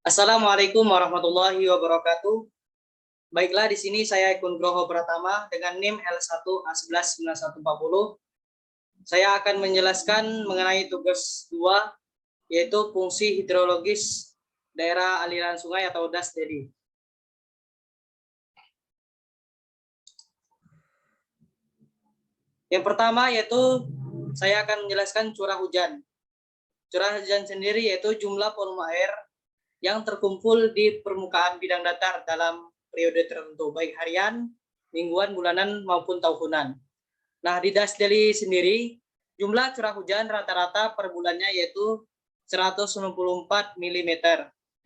Assalamualaikum warahmatullahi wabarakatuh. Baiklah, di sini saya Eko Nugroho Pratama dengan NIM L1A119140. Saya akan menjelaskan mengenai tugas 2, yaitu fungsi hidrologis daerah aliran sungai atau DAS DELI. Yang pertama yaitu saya akan menjelaskan curah hujan. Curah hujan sendiri yaitu jumlah volume air yang terkumpul di permukaan bidang datar dalam periode tertentu, baik harian, mingguan, bulanan, maupun tahunan. Nah, di DAS DELI sendiri, jumlah curah hujan rata-rata per bulannya yaitu 194 mm,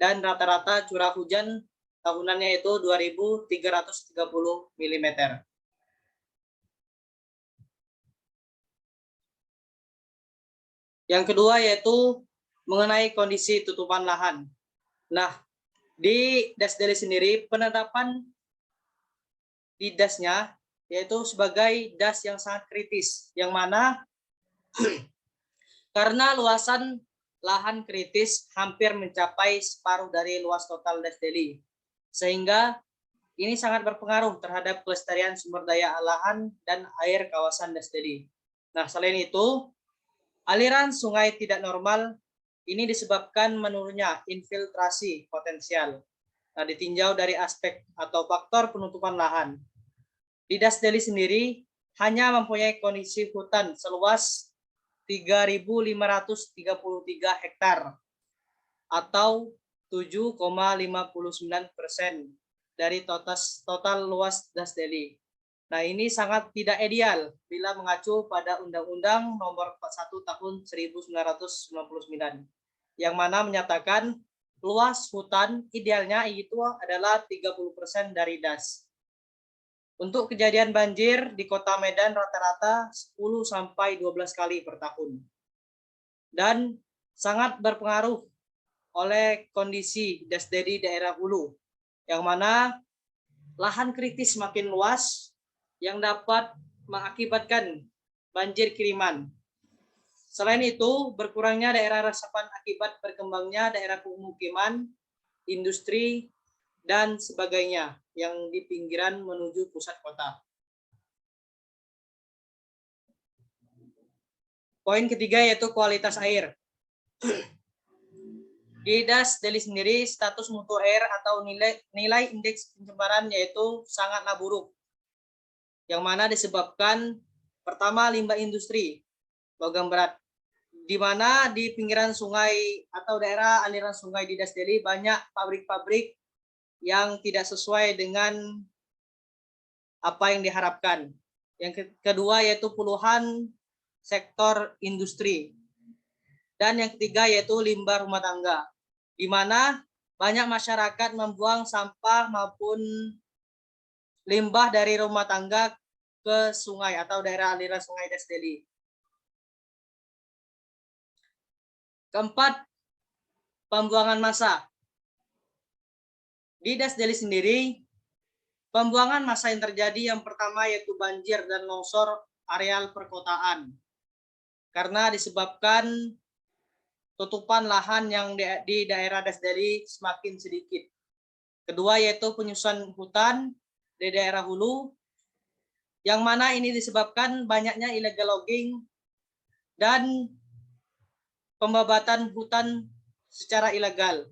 dan rata-rata curah hujan tahunannya itu 2.330 mm. Yang kedua yaitu mengenai kondisi tutupan lahan. Nah, di DAS DELI sendiri penetapan di DAS-nya yaitu sebagai DAS yang sangat kritis, yang mana karena luasan lahan kritis hampir mencapai separuh dari luas total DAS DELI, sehingga ini sangat berpengaruh terhadap kelestarian sumber daya lahan dan air kawasan DAS DELI. Nah, selain itu, aliran sungai tidak normal ini disebabkan menurunnya infiltrasi potensial. Nah, ditinjau dari aspek atau faktor penutupan lahan. Di DAS DELI sendiri hanya mempunyai kondisi hutan seluas 3.533 hektar atau 7,59% dari total luas DAS DELI. Nah, ini sangat tidak ideal bila mengacu pada Undang-Undang Nomor 41 Tahun 1999 yang mana menyatakan luas hutan idealnya itu adalah 30% dari DAS. Untuk kejadian banjir di Kota Medan rata-rata 10-12 kali per tahun. Dan sangat berpengaruh oleh kondisi DAS DELI daerah hulu, yang mana lahan kritis makin luas yang dapat mengakibatkan banjir kiriman. Selain itu, berkurangnya daerah resapan akibat berkembangnya daerah pemukiman, industri, dan sebagainya yang di pinggiran menuju pusat kota. Poin ketiga yaitu kualitas air. Di DAS DELI sendiri, status mutu air atau nilai indeks pencemaran yaitu sangatlah buruk, yang mana disebabkan pertama limbah industri, logam berat, di mana di pinggiran sungai atau daerah aliran sungai di DAS DELI banyak pabrik-pabrik yang tidak sesuai dengan apa yang diharapkan. Yang kedua yaitu puluhan sektor industri. Dan yang ketiga yaitu limbah rumah tangga, di mana banyak masyarakat membuang sampah maupun limbah dari rumah tangga ke sungai atau daerah aliran sungai DAS DELI. Keempat, pembuangan massa. Di DAS DELI sendiri, pembuangan massa yang terjadi yang pertama yaitu banjir dan longsor areal perkotaan, karena disebabkan tutupan lahan yang di daerah DAS DELI semakin sedikit. Kedua yaitu penyusunan hutan di daerah hulu, yang mana ini disebabkan banyaknya illegal logging dan pembabatan hutan secara ilegal.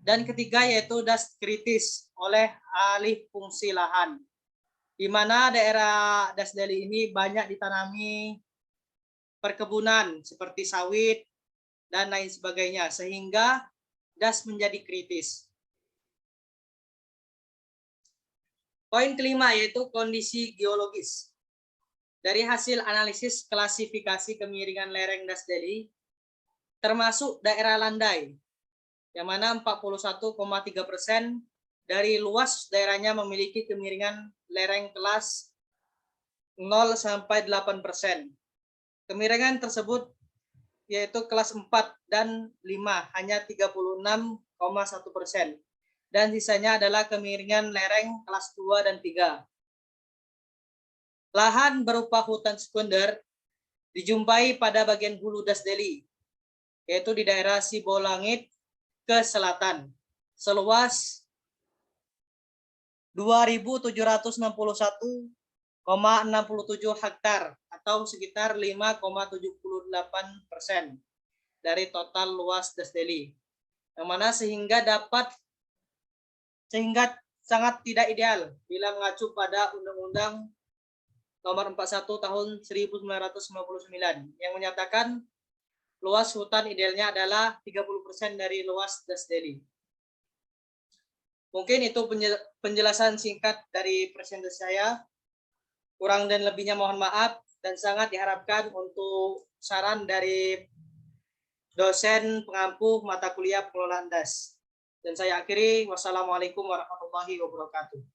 Dan ketiga yaitu DAS kritis oleh alih fungsi lahan, di mana daerah DAS DELI ini banyak ditanami perkebunan seperti sawit dan lain sebagainya, sehingga DAS menjadi kritis. Poin kelima yaitu kondisi geologis. Dari hasil analisis klasifikasi kemiringan lereng DAS DELI, termasuk daerah landai, yang mana 41,3% dari luas daerahnya memiliki kemiringan lereng kelas 0-8%. Kemiringan tersebut yaitu kelas 4 dan 5 hanya 36,1%. Dan sisanya adalah kemiringan lereng kelas 2 dan 3. Lahan berupa hutan sekunder dijumpai pada bagian hulu DAS DELI, yaitu di daerah Sibolangit ke selatan. seluas 2.761,67 hektar atau sekitar 5,78% dari total luas Das Deli. Yang mana sehingga sangat tidak ideal bila mengacu pada Undang-Undang Nomor 41 Tahun 1999 yang menyatakan luas hutan idealnya adalah 30% dari luas Das Deli. Mungkin itu penjelasan singkat dari presentasi saya. Kurang dan lebihnya mohon maaf dan sangat diharapkan untuk saran dari dosen pengampu mata kuliah pengelolaan DAS. Dan saya akhiri, wassalamualaikum warahmatullahi wabarakatuh.